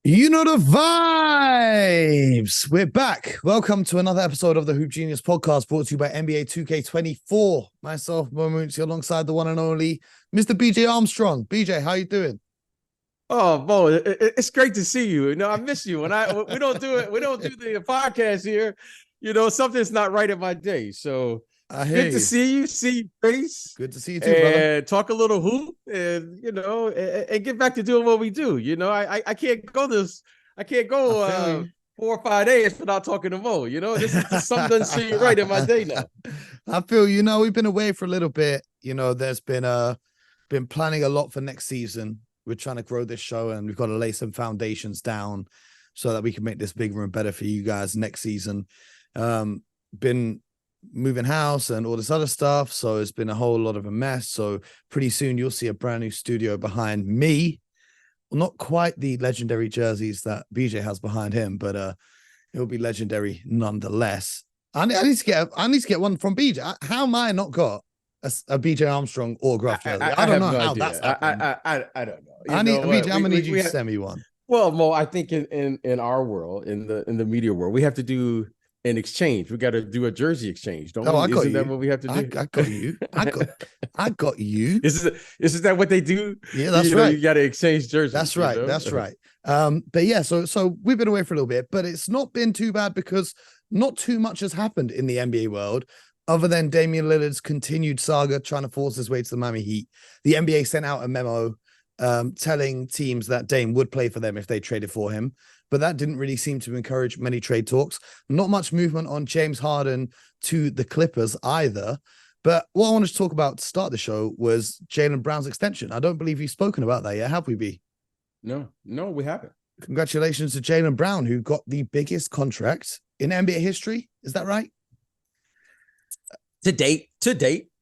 You know the vibes. We're back. Welcome to another episode of the Hoop Genius podcast brought to you by NBA 2K24. Myself, Momunci, alongside the one and only Mr. BJ Armstrong. BJ, how you doing? Oh, Bo, it's great to see you. I miss you. We don't do it. We don't do the podcast here. Something's not right in my day. So I hear good to you. see your face. Good to see you too, brother. And talk a little hoop, and and get back to doing what we do. I can't go I can't go 4 or 5 days without talking to Mo. This is something doesn't seem right in my day now. I feel we've been away for a little bit. There's been planning a lot for next season. We're trying to grow this show, and we've got to lay some foundations down so that we can make this bigger and better for you guys next season. Been moving house and all this other stuff, so it's been a whole lot of a mess. So pretty soon you'll see a brand new studio behind me. Well, not quite the legendary jerseys that BJ has behind him, but it'll be legendary nonetheless. I need to get one from BJ. How am I not got a BJ Armstrong autograph jersey? I don't know how that's happened. I don't know. BJ, I'm gonna need you to send me one. Well, Mo, I think in our world, in the media world, we have to do an exchange. We got to do a jersey exchange, don't we? I got Isn't you. that what we have to do? I got you. I got you. Isn't that what they do? Yeah, that's right. You got to exchange jerseys. That's right. That's right. But yeah, so we've been away for a little bit, but it's not been too bad because not too much has happened in the NBA world other than Damian Lillard's continued saga trying to force his way to the Miami Heat. The NBA sent out a memo telling teams that Dame would play for them if they traded for him. But that didn't really seem to encourage many trade talks. Not much movement on James Harden to the Clippers either. But what I wanted to talk about to start the show was Jaylen Brown's extension. I don't believe you've spoken about that yet, have we, B? No, we haven't. Congratulations to Jaylen Brown, who got the biggest contract in NBA history. Is that right? To date.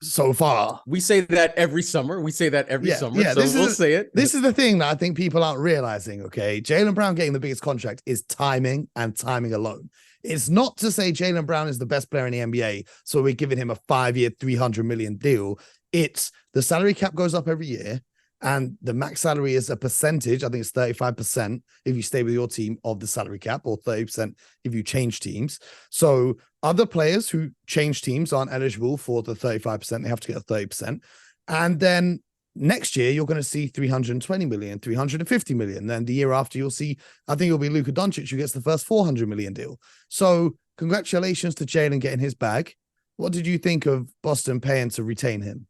So far. We say that every summer. Yeah, so we'll say it. This is the thing that I think people aren't realizing, okay? Jaylen Brown getting the biggest contract is timing and timing alone. It's not to say Jaylen Brown is the best player in the NBA, so we're giving him a 5-year, $300 million deal. It's the salary cap goes up every year, and the max salary is a percentage. I think it's 35% if you stay with your team of the salary cap, or 30% if you change teams. So other players who change teams aren't eligible for the 35%. They have to get a 30%. And then next year, you're going to see 320 million, 350 million. Then the year after, you'll see, I think it'll be Luka Doncic who gets the first 400 million deal. So congratulations to Jaylen getting his bag. What did you think of Boston paying to retain him?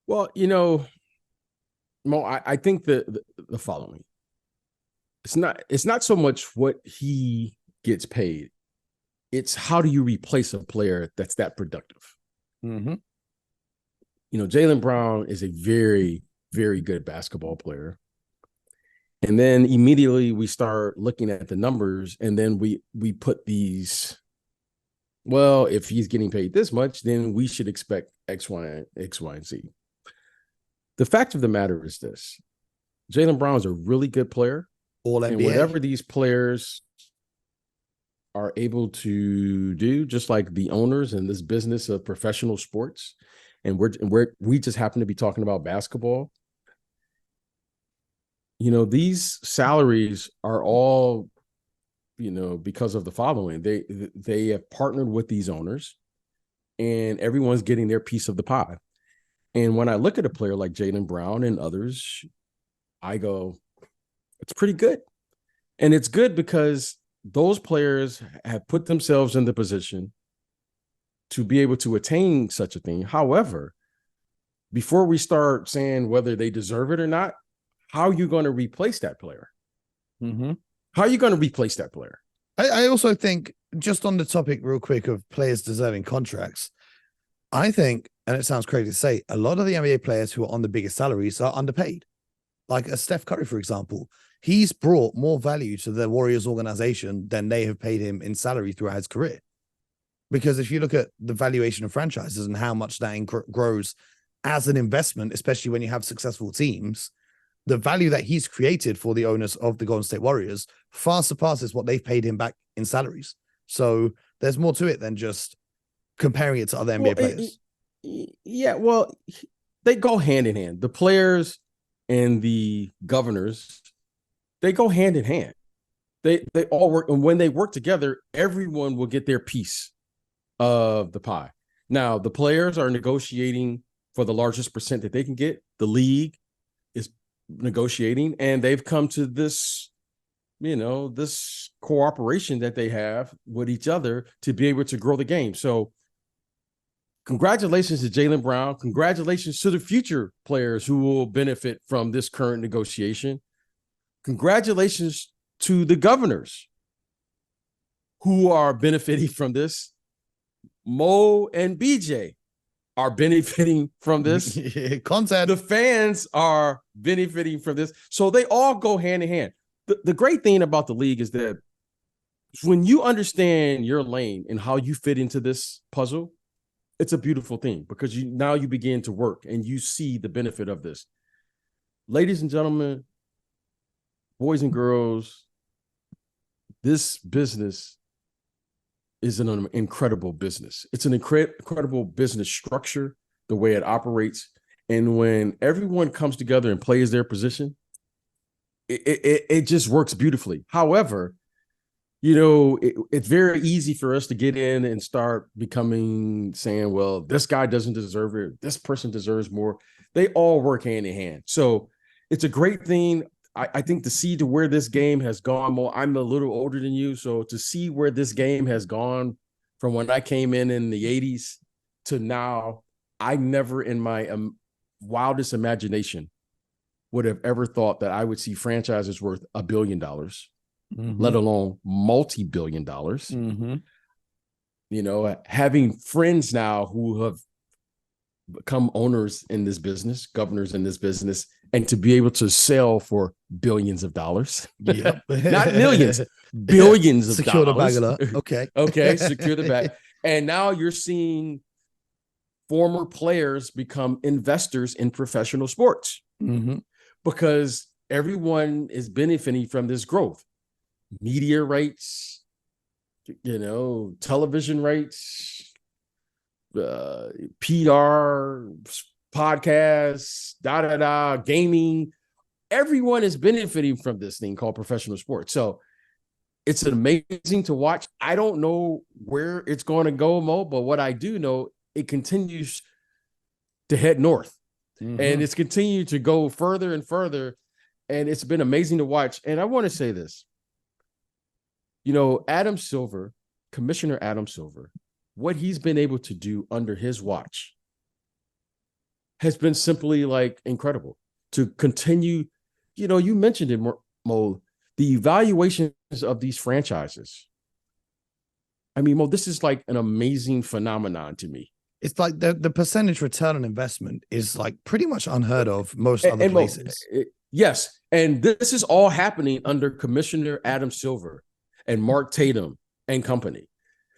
Well, Mo, I think the following. It's not so much what he gets paid. It's how do you replace a player that's that productive? Mm-hmm. Jaylen Brown is a very, very good basketball player. And then immediately we start looking at the numbers, and then we put these, well, if he's getting paid this much, then we should expect X, Y, and Z. The fact of the matter is this: Jaylen Brown is a really good player. All NBA. And whatever these players are able to do, just like the owners in this business of professional sports, and we just happen to be talking about basketball. These salaries are all, because of the following. They have partnered with these owners, and everyone's getting their piece of the pie. And when I look at a player like Jaylen Brown and others, I go, it's pretty good. And it's good because those players have put themselves in the position to be able to attain such a thing. However, before we start saying whether they deserve it or not, how are you going to replace that player? Mm-hmm. How are you going to replace that player? I also think, just on the topic real quick of players deserving contracts, I think, and it sounds crazy to say, a lot of the NBA players who are on the biggest salaries are underpaid. Like a Steph Curry, for example, he's brought more value to the Warriors organization than they have paid him in salary throughout his career. Because if you look at the valuation of franchises and how much that grows as an investment, especially when you have successful teams, the value that he's created for the owners of the Golden State Warriors far surpasses what they've paid him back in salaries. So there's more to it than just comparing it to other NBA players. Yeah, well, they go hand in hand. The players and the governors, they go hand in hand. They all work, and when they work together, everyone will get their piece of the pie. Now, the players are negotiating for the largest percent that they can get. The league is negotiating, and they've come to this, this cooperation that they have with each other to be able to grow the game. So congratulations to Jaylen Brown. Congratulations to the future players who will benefit from this current negotiation. Congratulations to the governors who are benefiting from this. Mo and BJ are benefiting from this. Content. The fans are benefiting from this. So they all go hand in hand. The great thing about the league is that when you understand your lane and how you fit into this puzzle, it's a beautiful thing because now you begin to work and you see the benefit of this. Ladies and gentlemen, boys and girls, this business is an incredible business. It's an incredible business structure, the way it operates. And when everyone comes together and plays their position, it just works beautifully. However, it's very easy for us to get in and start saying, well, this guy doesn't deserve it. This person deserves more. They all work hand in hand. So it's a great thing. I think to see to where this game has gone, Mo, I'm a little older than you. So to see where this game has gone from when I came in the 80s to now, I never in my wildest imagination would have ever thought that I would see franchises worth $1 billion, let alone multi-billion dollars. Having friends now who have become owners in this business, governors in this business, and to be able to sell for billions of dollars. Yep. Not millions, billions of secure dollars. Secure the bag. Okay. Okay, secure the bag. And now you're seeing former players become investors in professional sports because everyone is benefiting from this growth. Media rights, television rights, PR, podcasts, gaming. Everyone is benefiting from this thing called professional sports. So it's amazing to watch. I don't know where it's going to go, Mo, but what I do know, it continues to head north. And it's continued to go further and further. And it's been amazing to watch. And I want to say this. Adam Silver, Commissioner Adam Silver, what he's been able to do under his watch has been simply incredible. To continue, you mentioned it, Mo, the evaluations of these franchises. I mean, Mo, this is like an amazing phenomenon to me. It's like the percentage return on investment is pretty much unheard of most other places. Yes. And this is all happening under Commissioner Adam Silver and Mark Tatum and company.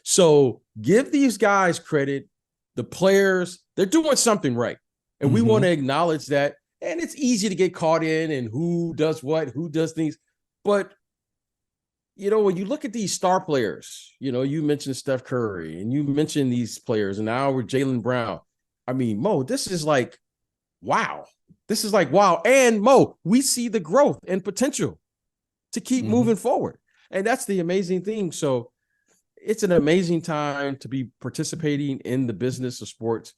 So give these guys credit. The players, they're doing something right. And we want to acknowledge that. And it's easy to get caught in and who does what, who does things. But, when you look at these star players, you mentioned Steph Curry and you mentioned these players and now we're Jaylen Brown. I mean, Mo, this is wow. This is wow. And Mo, we see the growth and potential to keep moving forward. And that's the amazing thing. So it's an amazing time to be participating in the business of sports.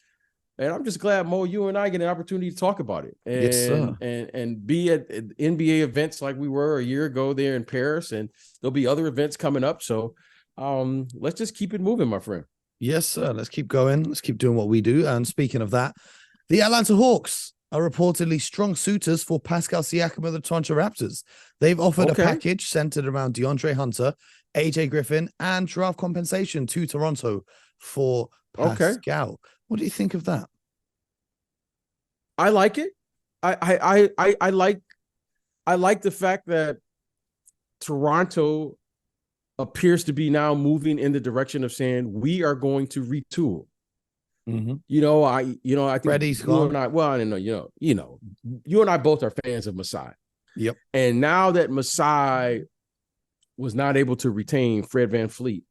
And I'm just glad, Mo, you and I get an opportunity to talk about it and, yes, sir. and be at NBA events like we were a year ago there in Paris. And there'll be other events coming up. So let's just keep it moving, my friend. Yes, sir. Let's keep going. Let's keep doing what we do. And speaking of that, the Atlanta Hawks are reportedly strong suitors for Pascal Siakam of the Toronto Raptors. They've offered a package centered around DeAndre Hunter, AJ Griffin, and draft compensation to Toronto for Pascal. What do you think of that? I like it. I like the fact that Toronto appears to be now moving in the direction of saying we are going to retool. I think Freddie's you and I, well, I don't know, you and I both are fans of Masai. Yep. And now that Masai was not able to retain Fred VanVleet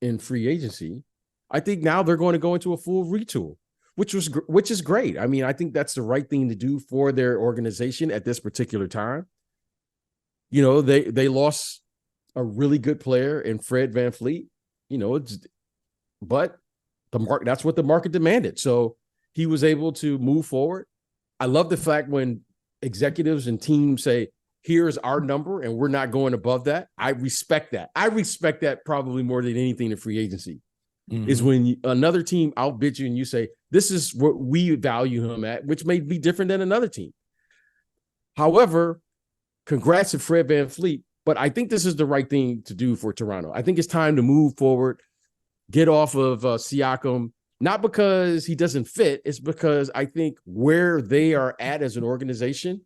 in free agency, I think now they're going to go into a full retool, which is great. I mean, I think that's the right thing to do for their organization at this particular time. You know, they lost a really good player in Fred VanVleet. You know, but the market, that's what the market demanded. So he was able to move forward. I love the fact when executives and teams say, here's our number and we're not going above that. I respect that. I respect that probably more than anything in free agency. Is when another team outbids you and you say, this is what we value him at, which may be different than another team. However, congrats to Fred VanVleet, but I think this is the right thing to do for Toronto. I think it's time to move forward, get off of Siakam, not because he doesn't fit. It's because I think where they are at as an organization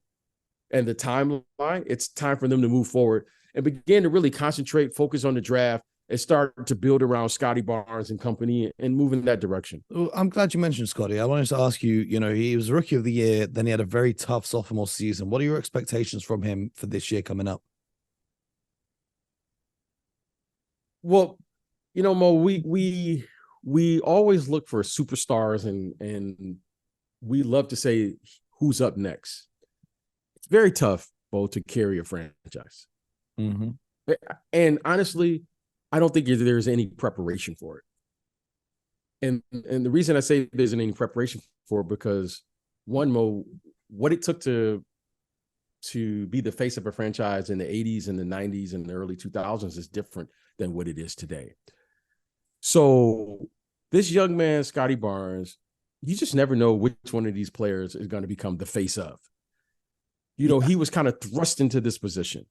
and the timeline, it's time for them to move forward and begin to really concentrate, focus on the draft, and start to build around Scotty Barnes and company and move in that direction. Well, I'm glad you mentioned Scotty. I wanted to ask you, you know, he was Rookie of the Year, then he had a very tough sophomore season. What are your expectations from him for this year coming up? Well, you know, Mo, we always look for superstars and we love to say who's up next. It's very tough, Bo, to carry a franchise. And honestly, I don't think there's any preparation for it. And the reason I say there isn't any preparation for it, because one, Mo, what it took to be the face of a franchise in the 80s and the 90s and the early 2000s is different than what it is today. So this young man, Scotty Barnes, you just never know which one of these players is going to become the face of. You know, he was kind of thrust into this position.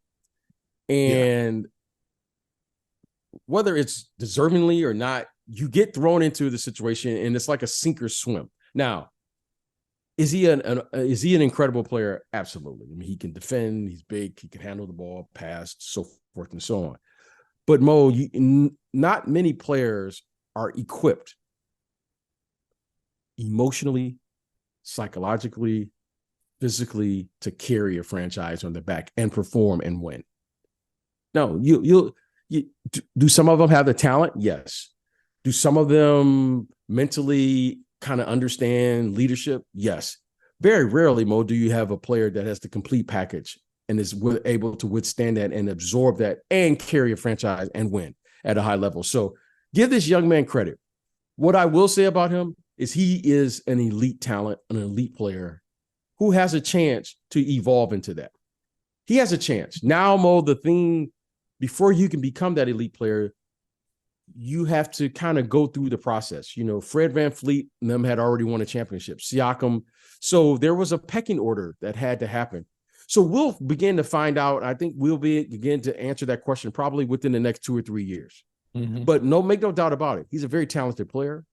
And whether it's deservingly or not, you get thrown into the situation and it's like a sink or swim. Now, is he an incredible player? Absolutely. I mean, he can defend, he's big, he can handle the ball, pass, so forth and so on. But Mo, not many players are equipped emotionally, psychologically, physically to carry a franchise on their back and perform and win. No, do some of them have the talent? Yes. Do some of them mentally kind of understand leadership? Yes. Very rarely, Mo, do you have a player that has the complete package and is able to withstand that and absorb that and carry a franchise and win at a high level. So give this young man credit. What I will say about him is he is an elite talent, an elite player who has a chance to evolve into that. He has a chance. Now, Mo, the thing, before you can become that elite player, you have to kind of go through the process. You know, Fred VanVleet and them had already won a championship. Siakam. So there was a pecking order that had to happen. So we'll begin to find out. I think we'll begin to answer that question probably within the next 2 or 3 years. But make no doubt about it. He's a very talented player.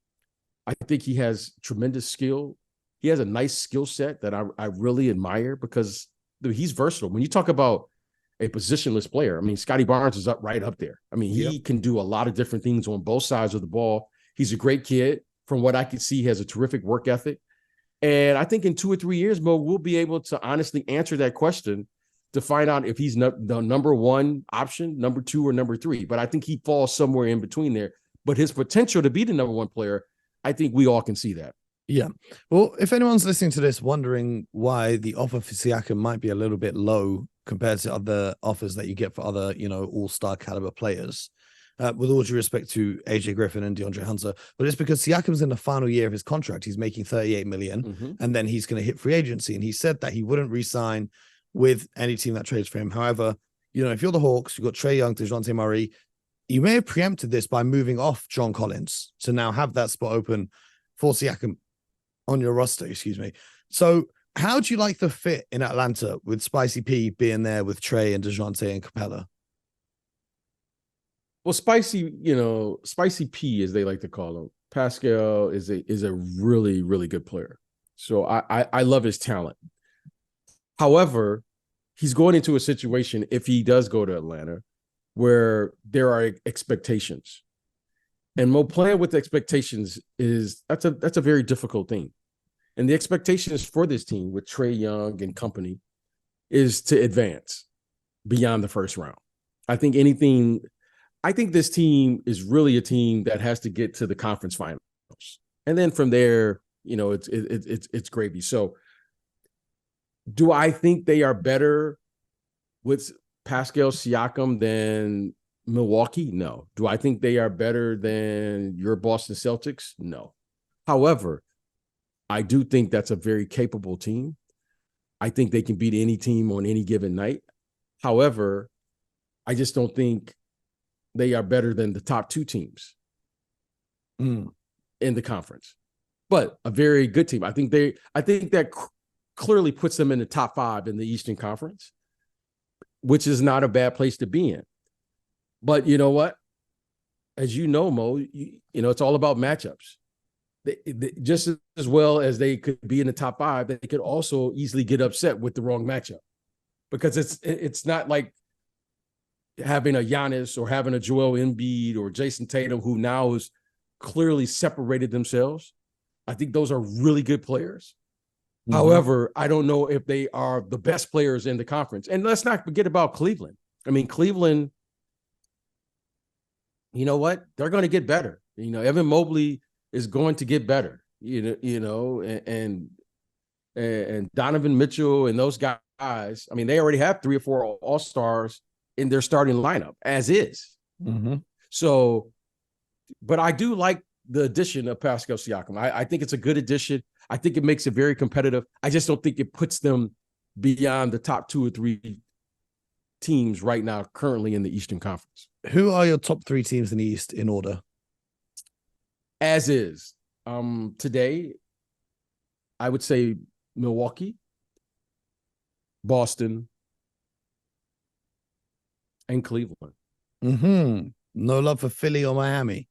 I think he has tremendous skill. He has a nice skill set that I really admire because he's versatile. When you talk about a positionless player, I mean, Scotty Barnes is right up there. I mean, he can do a lot of different things on both sides of the ball. He's a great kid. From what I can see, he has a terrific work ethic. And I think in 2 or 3 years, Mo, we'll be able to honestly answer that question to find out if he's the number one option, number 2, or number 3. But I think he falls somewhere in between there. But his potential to be the number 1 player, I think we all can see that. Yeah. Well, if anyone's listening to this wondering why the offer for Siakam might be a little bit low compared to other offers that you get for other, you know, all-star caliber players, with all due respect to AJ Griffin and DeAndre Hunter, but it's because Siakam's in the final year of his contract. He's making $38 million, and then he's going to hit free agency. And he said that he wouldn't re-sign with any team that trades for him. However, you know, if you're the Hawks, you've got Trae Young, DeJounte Murray, you may have preempted this by moving off John Collins to now have that spot open for Siakam on your roster, excuse me. So how do you like the fit in Atlanta with Spicy P being there with Trae and DeJounte and Capella? Well, Spicy P, as they like to call him, Pascal is a really, really good player. So I love his talent. However, he's going into a situation, if he does go to Atlanta, where there are expectations. And Mo, playing with expectations that's a very difficult thing. And the expectations for this team with Trae Young and company is to advance beyond the first round. I think this team is really a team that has to get to the conference finals. And then from there, it's gravy. So do I think they are better with Pascal Siakam than Milwaukee? No. Do I think they are better than your Boston Celtics? No. However, I do think that's a very capable team. I think they can beat any team on any given night. However, I just don't think they are better than the top two teams in the conference, but a very good team. I think that clearly puts them in the top 5 in the Eastern Conference, which is not a bad place to be in. But you know what? As you know, Mo, it's all about matchups. They, just as well as they could be in the top 5, they could also easily get upset with the wrong matchup, because it's not like having a Giannis or having a Joel Embiid or Jason Tatum, who now has clearly separated themselves. I think those are really good players. Mm-hmm. However, I don't know if they are the best players in the conference. And let's not forget about Cleveland. I mean, Cleveland, you know what? They're going to get better. Evan Mobley is going to get better, and Donovan Mitchell and those guys. I mean, they already have 3 or 4 all-stars in their starting lineup as is. Mm-hmm. So, but I do like the addition of Pascal Siakam. I think it's a good addition. I think it makes it very competitive. I just don't think it puts them beyond the top 2 or 3 teams right now currently in the Eastern Conference. Who are your top 3 teams in the East in order? As is. Today, I would say Milwaukee, Boston, and Cleveland. Mm-hmm. No love for Philly or Miami.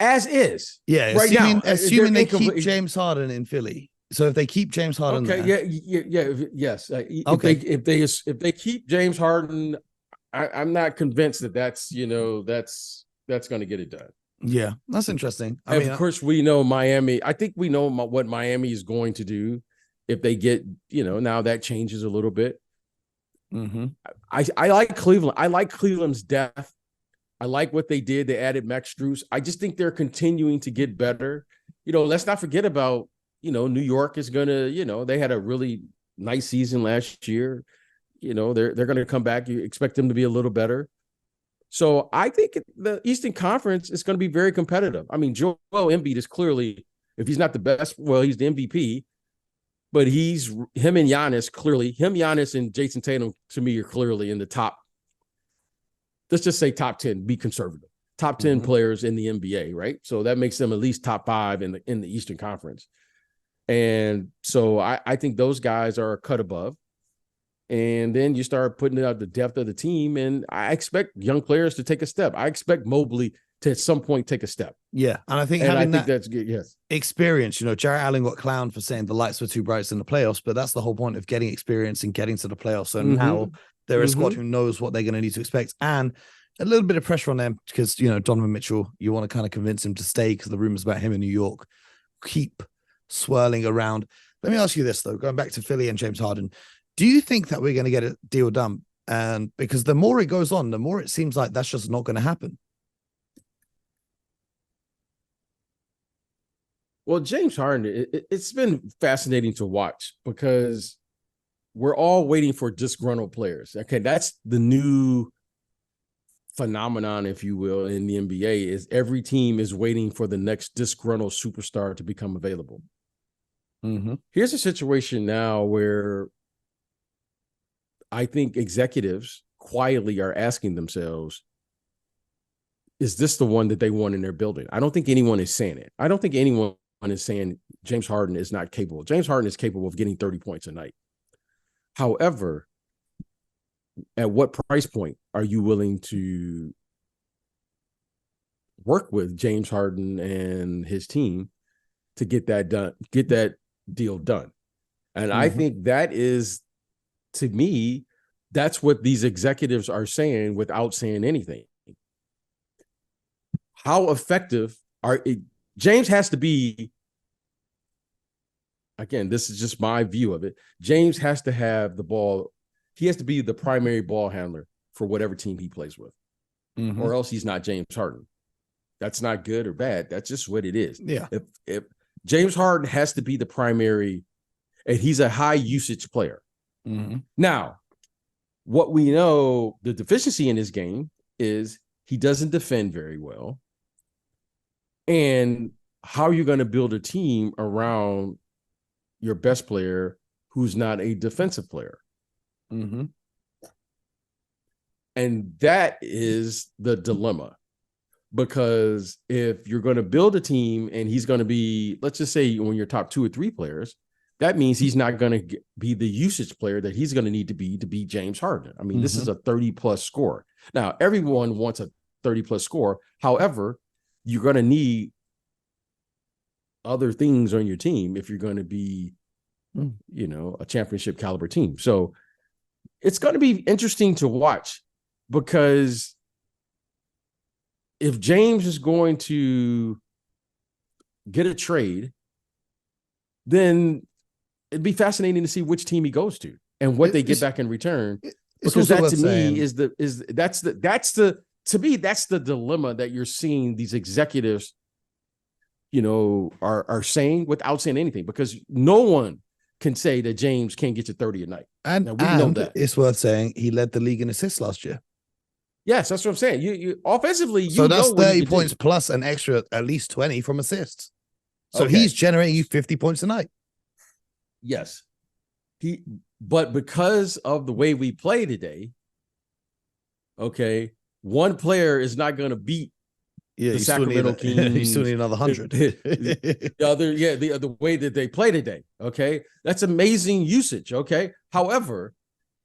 As is. Yeah, right assuming they keep James Harden in Philly. So if they keep James Harden, yes. If they keep James Harden, I'm not convinced that's going to get it done. Yeah, that's interesting. Of course, we know Miami. I think we know what Miami is going to do if they get, now that changes a little bit. Mm-hmm. I like Cleveland. I like Cleveland's depth. I like what they did. They added Max Strus. I just think they're continuing to get better. Let's not forget about, New York is going to, they had a really nice season last year. They're going to come back. You expect them to be a little better. So I think the Eastern Conference is going to be very competitive. I mean, Joel Embiid is clearly, if he's not the best, well, he's the MVP. But him and Giannis and Jason Tatum, to me, are clearly in the top. Let's just say top 10, be conservative. Top 10 players in the NBA, right? So that makes them at least top 5 in the Eastern Conference. And so I think those guys are a cut above. And then you start putting out the depth of the team, and I expect young players to take a step. I expect Mobley to at some point take a step. Yeah, and I think that's good. Yes, experience. Jarrett Allen got clowned for saying the lights were too bright in the playoffs, but that's the whole point of getting experience and getting to the playoffs. So now they're a squad who knows what they're going to need to expect, and a little bit of pressure on them because Donovan Mitchell, you want to kind of convince him to stay because the rumors about him in New York keep swirling around. Let me ask you this though, going back to Philly and James Harden, do you think that we're going to get a deal done? And because the more it goes on, the more it seems like that's just not going to happen. Well, James Harden, it's been fascinating to watch because we're all waiting for disgruntled players. Okay, that's the new phenomenon, if you will, in the NBA, is every team is waiting for the next disgruntled superstar to become available. Mm-hmm. Here's a situation now where I think executives quietly are asking themselves, is this the one that they want in their building? I don't think anyone is saying it. I don't think anyone is saying James Harden is not capable. James Harden is capable of getting 30 points a night. However, at what price point are you willing to work with James Harden and his team to get that done, get that deal done? And I think that is, to me, that's what these executives are saying without saying anything. How effective James has to be, again, this is just my view of it. James has to have the ball. He has to be the primary ball handler for whatever team he plays with, or else he's not James Harden. That's not good or bad. That's just what it is. Yeah. If James Harden has to be the primary, and he's a high usage player. Mm-hmm. Now, what we know, the deficiency in his game is he doesn't defend very well. And how are you going to build a team around your best player who's not a defensive player? Mm-hmm. And that is the dilemma. Because if you're going to build a team and he's going to be, let's just say when you're top 2 or 3 players, that means he's not going to be the usage player that he's going to need to be James Harden. I mean, this is a 30-plus score. Now, everyone wants a 30-plus score. However, you're going to need other things on your team if you're going to be, you know, a championship caliber team. So it's going to be interesting to watch, because if James is going to get a trade, then it'd be fascinating to see which team he goes to and what they get back in return. Because that to me that's the dilemma that you're seeing these executives, you know, are saying without saying anything, because no one can say that James can't get you 30 a night. And now, we know that. It's worth saying he led the league in assists last year. Yes, that's what I'm saying. You offensively, so that's 30 points plus an extra at least 20 from assists. So he's generating you 50 points a night. Yes. But because of the way we play today, okay, one player is not going to beat the Sacramento Kings. You still need another 100. The way that they play today. Okay, that's amazing usage. Okay, however,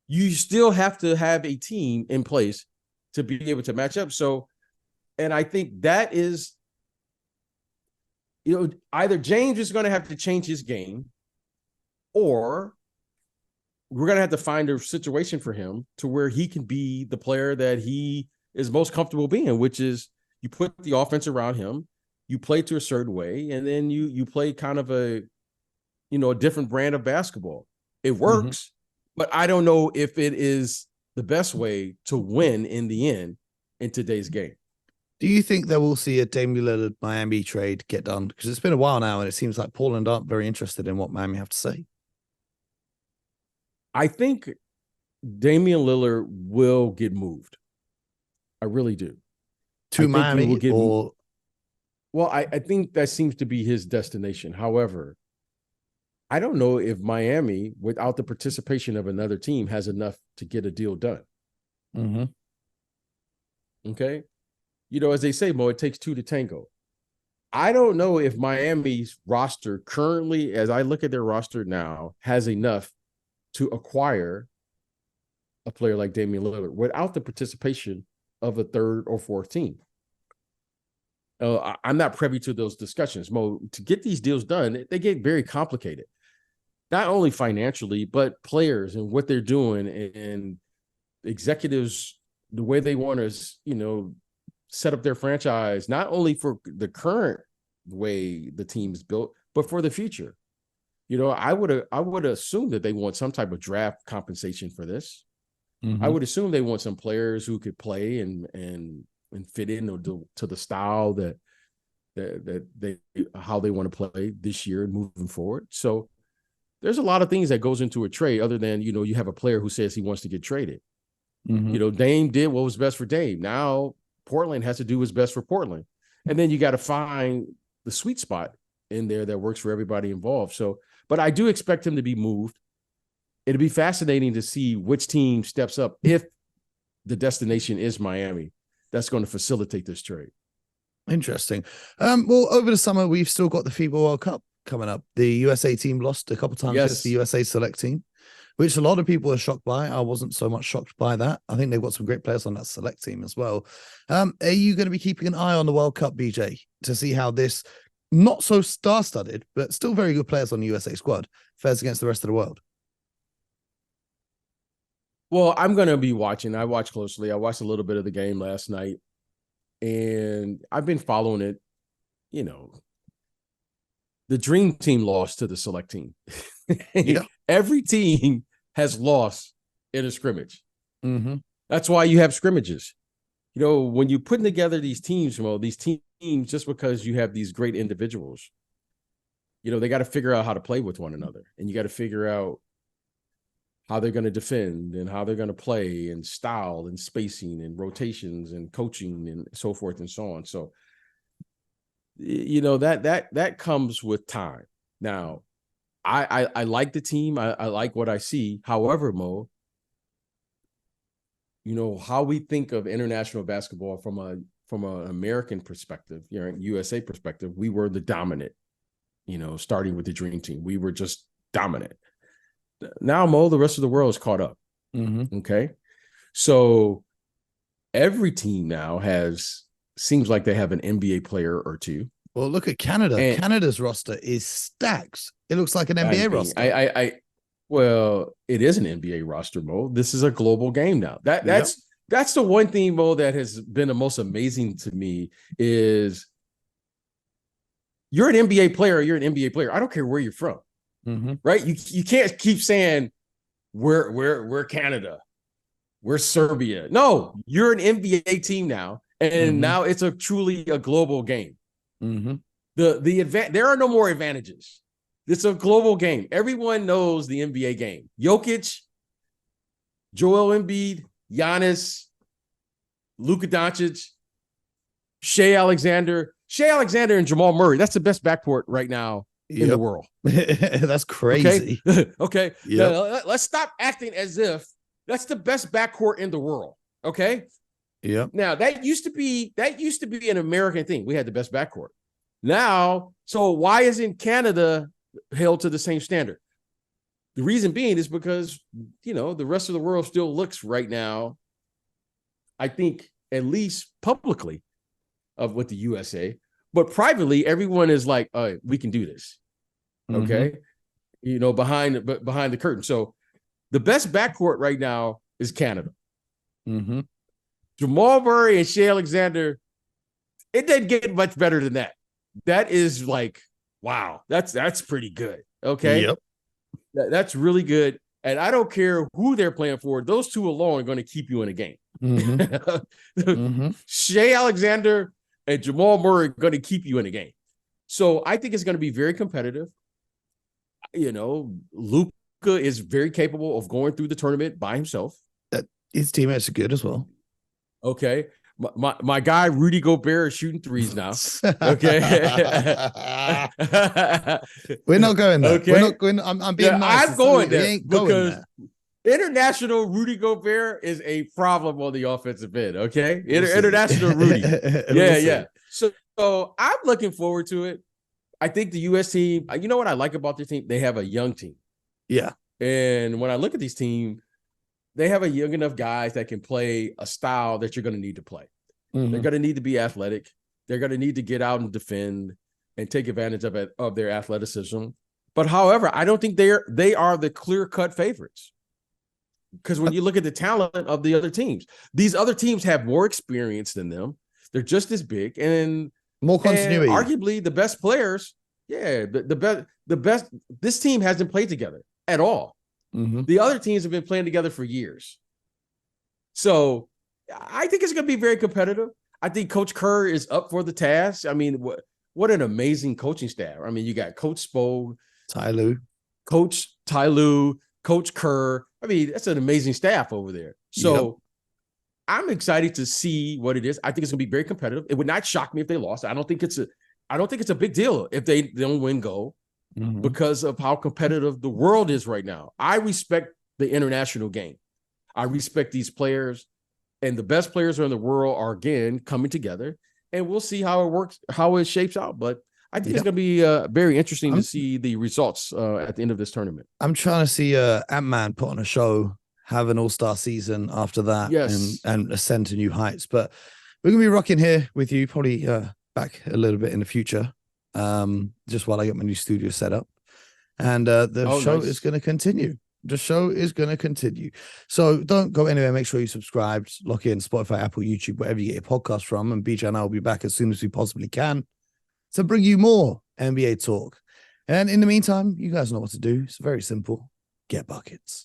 you still have to have a team in place to be able to match up. So, and I think that is, you know, either James is going to have to change his game, or we're going to have to find a situation for him to where he can be the player that he is most comfortable being, which is you put the offense around him, you play to a certain way, and then you play kind of a, you know, a different brand of basketball. It works, but I don't know if it is the best way to win in the end in today's game. Do you think that we'll see a Damian Lillard Miami trade get done? Because it's been a while now, and it seems like Portland aren't very interested in what Miami have to say. I think Damian Lillard will get moved. I really do. To Miami or? Well, I think that seems to be his destination. However, I don't know if Miami, without the participation of another team, has enough to get a deal done. Okay. You know, as they say, Mo, it takes 2 to tango. I don't know if Miami's roster currently, as I look at their roster now, has enough to acquire a player like Damian Lillard without the participation of a third or fourth team. I'm not privy to those discussions, Mo. To get these deals done, they get very complicated. Not only financially, but players and what they're doing, and executives, the way they want to, you know, set up their franchise, not only for the current way the team is built, but for the future. You know, I would assume that they want some type of draft compensation for this. I would assume they want some players who could play and fit in to the style that they how they want to play this year and moving forward. So there's a lot of things that goes into a trade, other than, you know, you have a player who says he wants to get traded. You know, Dame did what was best for Dame. Now Portland has to do what's best for Portland, and then you got to find the sweet spot in there that works for everybody involved. So, but I do expect him to be moved. It'd be fascinating to see which team steps up if the destination is Miami. That's going to facilitate this trade. Interesting. Well, over the summer, we've still got the FIBA World Cup coming up. The USA team lost a couple times against the USA select team, which a lot of people are shocked by. I wasn't so much shocked by that. I think they've got some great players on that select team as well. Are you going to be keeping an eye on the World Cup, BJ, to see how this not so star-studded, but still very good players on the USA squad fares against the rest of the world? Well, I'm going to be watching. I watch closely. I watched a little bit of the game last night, and I've been following it. You know, the dream team lost to the select team. Every team has lost in a scrimmage. That's why you have scrimmages. when you're putting together these teams, these teams, just because you have these great individuals, they got to figure out how to play with one another, and you got to figure out how they're going to defend and how they're going to play, and style and spacing and rotations and coaching and so forth and so on. So, that comes with time. Now, I like the team. I like what I see. However, Mo, how we think of international basketball from an American perspective, USA perspective, we were the dominant, starting with the Dream Team. We were just dominant. Now, Mo, the rest of the world is caught up. Mm-hmm. Okay. So every team now seems like they have an NBA player or two. Well, look at Canada. And Canada's roster is stacked. It looks like an NBA roster. Well, it is an NBA roster, Mo. This is a global game now. That's the one thing, Mo, that has been the most amazing to me is you're an NBA player. You're an NBA player. I don't care where you're from, right? You can't keep saying we're Canada, we're Serbia. No, you're an NBA team now, and now it's truly a global game. There are no more advantages. It's a global game. Everyone knows the NBA game. Jokic, Joel Embiid, Giannis, Luka Doncic, Shea Alexander and Jamal Murray. That's the best backcourt right now in the world. That's crazy. Okay. Yep. Now, let's stop acting as if that's the best backcourt in the world. Okay. Yep. Now that used to be an American thing. We had the best backcourt. Now, so why isn't Canada held to the same standard? The reason being is because, the rest of the world still looks right now, I think, at least publicly, with the USA, but privately, everyone is like, we can do this. Okay. Behind the curtain. So the best backcourt right now is Canada. Jamal Murray and Shea Alexander, it doesn't get much better than that. That is like, wow, that's pretty good. Okay. Yep. That's really good. And I don't care who they're playing for. Those two alone are going to keep you in a game. Shea Alexander and Jamal Murray are going to keep you in a game. So I think it's going to be very competitive. Luka is very capable of going through the tournament by himself. His teammates are good as well. Okay. My guy Rudy Gobert is shooting threes now. Okay, we're not going there. Okay? We're not going. I'm being nice. I'm going there ain't because going international Rudy Gobert is a problem on the offensive end. Okay, international Rudy. Yeah. So I'm looking forward to it. I think the U.S. team. You know what I like about this team? They have a young team. Yeah, and when I look at these teams, they have a young enough guys that can play a style that you're going to need to play. They're going to need to be athletic. They're going to need to get out and defend and take advantage of their athleticism. But however, I don't think they are the clear-cut favorites. Because when you look at the talent of the other teams, these other teams have more experience than them. They're just as big and more continuity. And arguably the best players. Yeah, the best. This team hasn't played together at all. The other teams have been playing together for years. So I think it's going to be very competitive. I think Coach Kerr is up for the task. I mean, what an amazing coaching staff. I mean, you got Coach Spo, Coach Ty Lue, Coach Kerr. I mean, that's an amazing staff over there. So I'm excited to see what it is. I think it's going to be very competitive. It would not shock me if they lost. I don't think it's a big deal if they don't win gold. Because of how competitive the world is right now. I respect the international game. I respect these players, and the best players in the world are, again, coming together, and we'll see how it works, how it shapes out. But I think it's going to be very interesting to see the results at the end of this tournament. I'm trying to see Ant-Man put on a show, have an all-star season after that, and ascend to new heights. But we're going to be rocking here with you, probably back a little bit in the future. Just while I get my new studio set up, and the show is going to continue. The show is going to continue. So don't go anywhere. Make sure you subscribe, lock in Spotify, Apple, YouTube, wherever you get your podcast from. And BJ and I will be back as soon as we possibly can to bring you more NBA talk. And in the meantime, you guys know what to do. It's very simple. Get buckets.